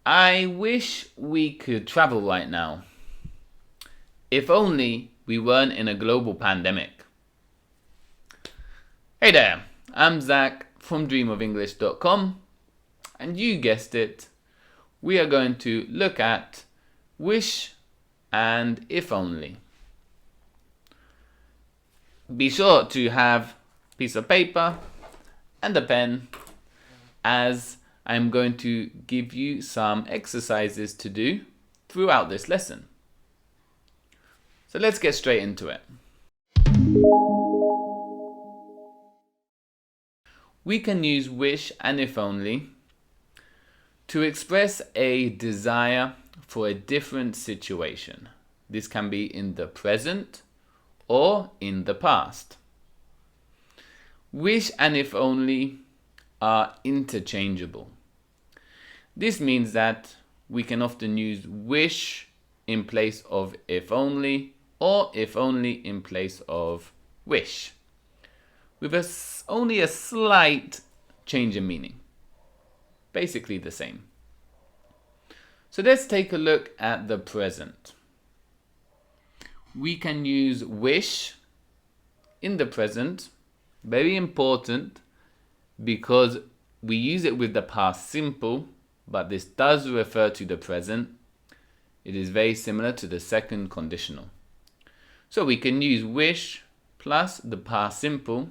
I wish we could travel right now. If only we weren't in a global pandemic. Hey there, I'm Zach from dreamoфenglish.com, and you guessed it, we are going to look at wish and if only. Be sure to have a piece of paper and a pen, as I'm going to give you some exercises to do throughout this lesson. So let's get straight into it. We can use wish and if only to express a desire for a different situation. This can be in the present or in the past. Wish and if only are interchangeable. This means that we can often use wish in place of if only, or if only in place of wish, with only a slight change in meaning. Basically the same. So let's take a look at the present. We can use wish in the present, very important, because we use it with the past simple, but this does refer to the present. It is very similar to the second conditional. So we can use wish plus the past simple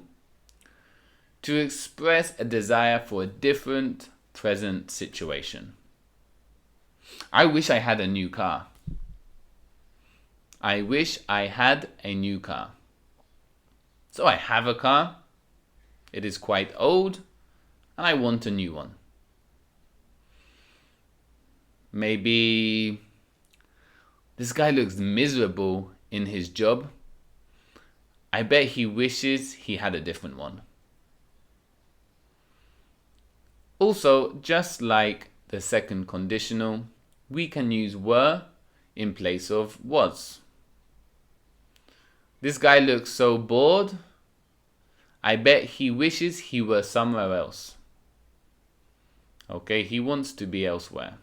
to express a desire for a different present situation. I wish I had a new car. I wish I had a new car. So I have a car. It is quite old, and I want a new one. Maybe this guy looks miserable in his job. I bet he wishes he had a different one. Also, just like the second conditional, we can use were in place of was. This guy looks so bored. I bet he wishes he were somewhere else. Okay, he wants to be elsewhere.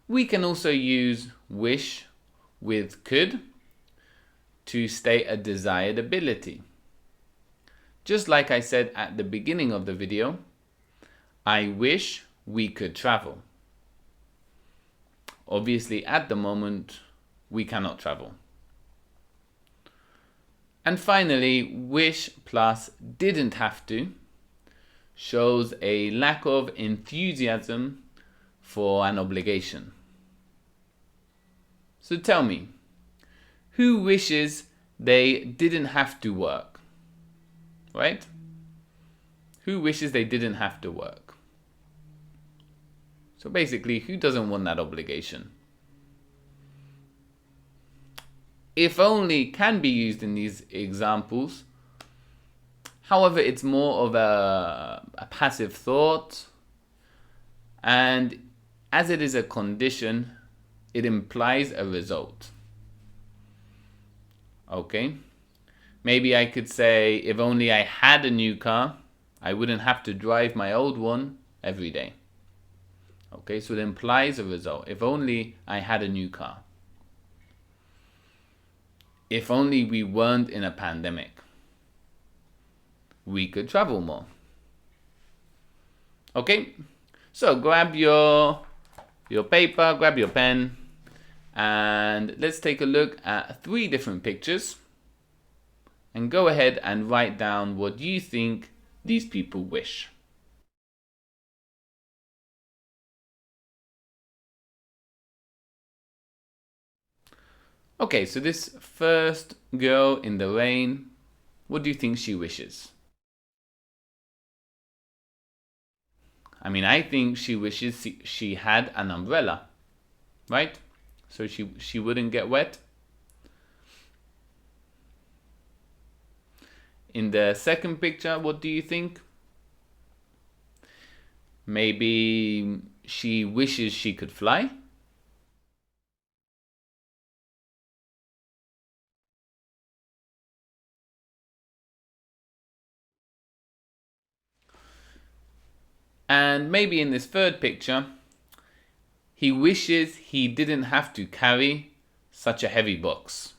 We can also use wish with could to state a desired ability. Just like I said at the beginning of the video, I wish we could travel. Obviously, at the moment, we cannot travel. And finally, wish plus didn't have to shows a lack of enthusiasm for an obligation. So tell me, who wishes they didn't have to work? Right? Who wishes they didn't have to work? So basically, who doesn't want that obligation? If only can be used in these examples. However, it's more of a passive thought, and as it is a condition, it implies a result. Okay? Maybe I could say, if only I had a new car, I wouldn't have to drive my old one every day. Okay, so it implies a result. If only I had a new car. If only we weren't in a pandemic, we could travel more. Okay, so grab your paper, grab your pen, and let's take a look at 3 different pictures. And go ahead and write down what you think these people wish. Okay, so this first girl in the rain, what do you think she wishes? I mean, I think she wishes she had an umbrella, right? So she wouldn't get wet. In the second picture, what do you think? Maybe she wishes she could fly? And maybe in this third picture, he wishes he didn't have to carry such a heavy box.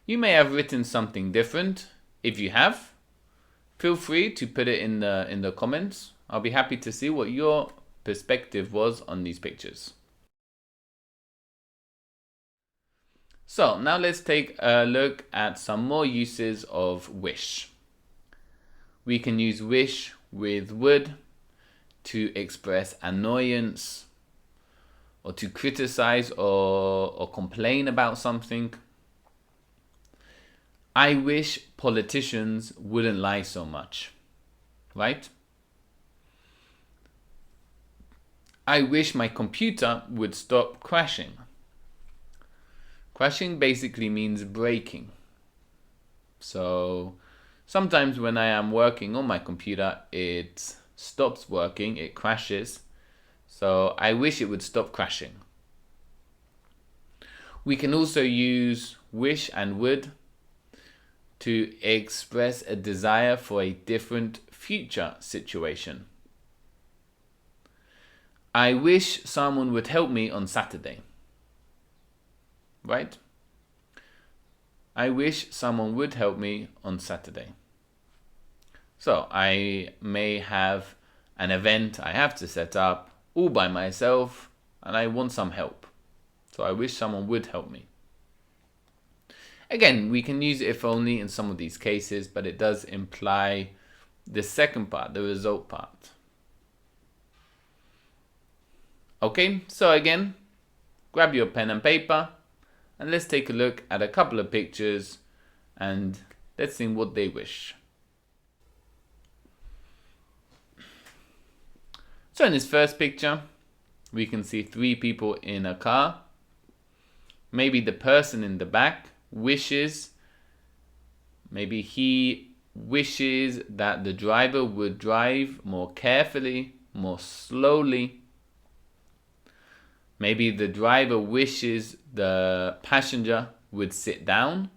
You may have written something different. If you have, feel free to put it in the comments. I'll be happy to see what your perspective was on these pictures. So now let's take a look at some more uses of wish. We can use wish with would to express annoyance or to criticize or complain about something. I wish politicians wouldn't lie so much, right? I wish my computer would stop crashing. Crashing basically means breaking. So sometimes when I am working on my computer, it stops working, it crashes. So I wish it would stop crashing. We can also use wish and would to express a desire for a different future situation. I wish someone would help me on Saturday. Right? I wish someone would help me on Saturday. So I may have an event I have to set up all by myself and I want some help. So I wish someone would help me. Again, we can use if only in some of these cases, but it does imply the second part, the result part. Okay, so again, grab your pen and paper and let's take a look at a couple of pictures and let's see what they wish. So in this first picture, we can see 3 people in a car. Maybe the person in the back wishes, maybe he wishes that the driver would drive more carefully, more slowly. Maybe the driver wishes the passenger would sit down.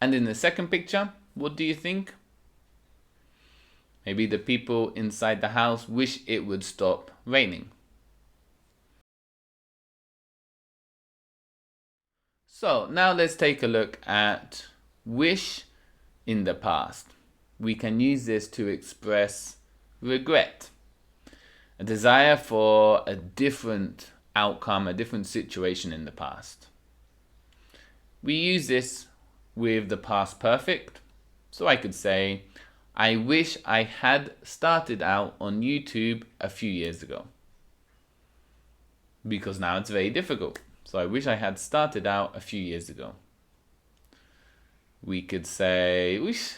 And in the second picture, what do you think? Maybe the people inside the house wish it would stop raining. So now let's take a look at wish in the past. We can use this to express regret, a desire for a different outcome, a different situation in the past. We use this with the past perfect. So I could say, I wish I had started out on YouTube a few years ago. Because now it's very difficult. So I wish I had started out a few years ago. We could say, wish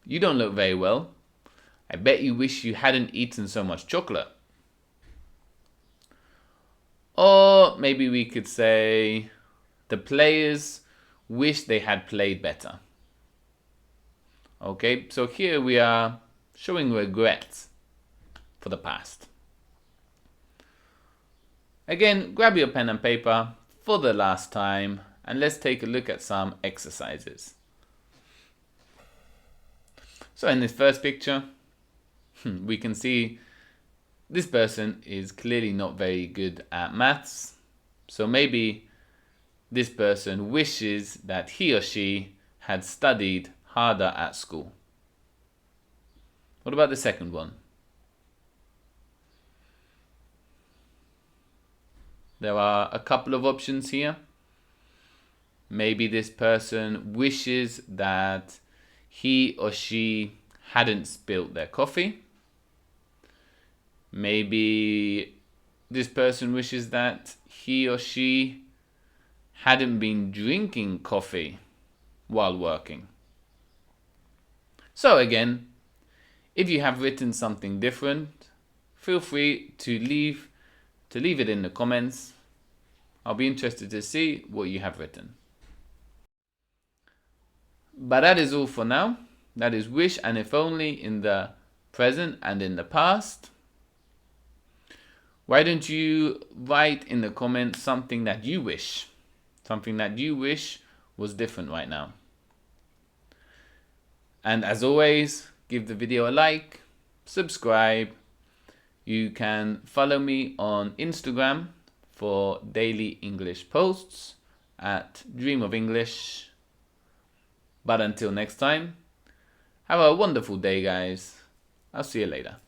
you don't look very well. I bet you wish you hadn't eaten so much chocolate. Or maybe we could say, the players wish they had played better. Okay, so here we are showing regret for the past. Again, grab your pen and paper for the last time and let's take a look at some exercises. So in this first picture, we can see this person is clearly not very good at maths. So maybe this person wishes that he or she had studied harder at school. What about the second one? There are a couple of options here. Maybe this person wishes that he or she hadn't spilled their coffee. Maybe this person wishes that he or she hadn't been drinking coffee while working. So again, if you have written something different, feel free to leave it in the comments. I'll be interested to see what you have written. But that is all for now. That is wish and if only in the present and in the past. Why don't you write in the comments something that you wish? Something that you wish was different right now. And as always, give the video a like, subscribe. You can follow me on Instagram for daily English posts at Dream of English. But until next time, have a wonderful day, guys. I'll see you later.